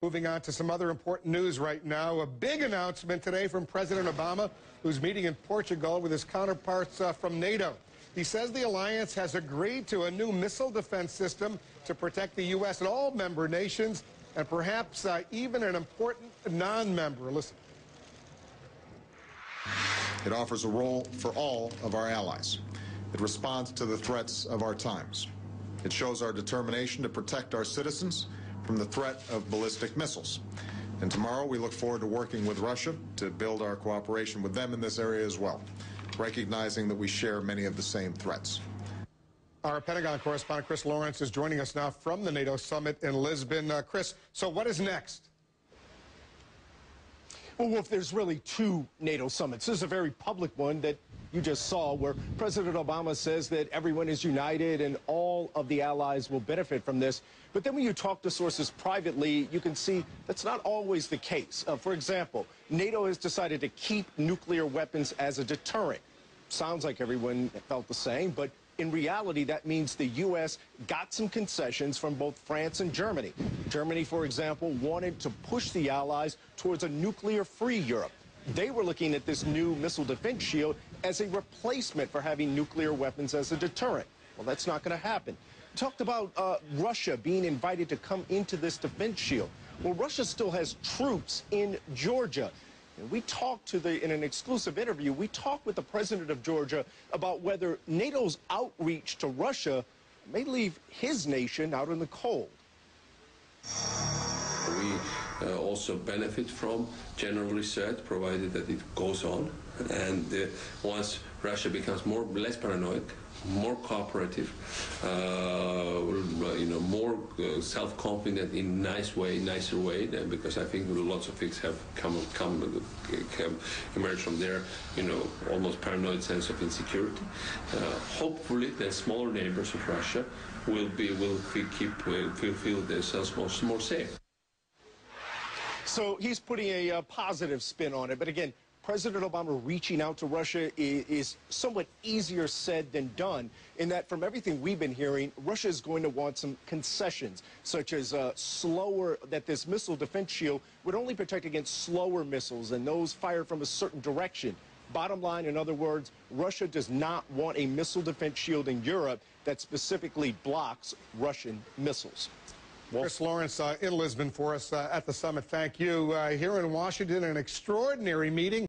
Moving on to some other important news right now. A big announcement today from President Obama, who's meeting in Portugal with his counterparts from NATO. He says the alliance has agreed to a new missile defense system to protect the U.S. and all member nations, and perhaps even an important non-member. Listen. It offers a role for all of our allies. It responds to the threats of our times. It shows our determination to protect our citizens from the threat of ballistic missiles. And tomorrow we look forward to working with Russia to build our cooperation with them in this area as well, recognizing that we share many of the same threats. Our Pentagon correspondent Chris Lawrence is joining us now from the NATO summit in Lisbon. Chris, so what is next? Well, Wolf, there's really two NATO summits. This is a very public one that you just saw, where President Obama says that everyone is united and all of the allies will benefit from this. But then when you talk to sources privately, you can see that's not always the case. For example, NATO has decided to keep nuclear weapons as a deterrent. Sounds like everyone felt the same, but in reality, that means the U.S. got some concessions from both France and Germany. Germany, for example, wanted to push the allies towards a nuclear-free Europe. They were looking at this new missile defense shield as a replacement for having nuclear weapons as a deterrent. Well, that's not going to happen. Talked about Russia being invited to come into this defense shield. Well, Russia still has troops in Georgia. And we talked in an exclusive interview, we talked with the president of Georgia about whether NATO's outreach to Russia may leave his nation out in the cold. We also benefit from general research, provided that it goes on. And once Russia becomes less paranoid, more cooperative, more self-confident in nicer way, because I think lots of things have emerged from their, almost paranoid sense of insecurity. Hopefully, the smaller neighbors of Russia will feel themselves more safe. So he's putting a positive spin on it, but again, President Obama reaching out to Russia is somewhat easier said than done, in that from everything we've been hearing, Russia is going to want some concessions, such as that this missile defense shield would only protect against slower missiles and those fired from a certain direction. Bottom line, in other words, Russia does not want a missile defense shield in Europe that specifically blocks Russian missiles. Chris Lawrence in Lisbon for us at the summit. Thank you. Here in Washington, an extraordinary meeting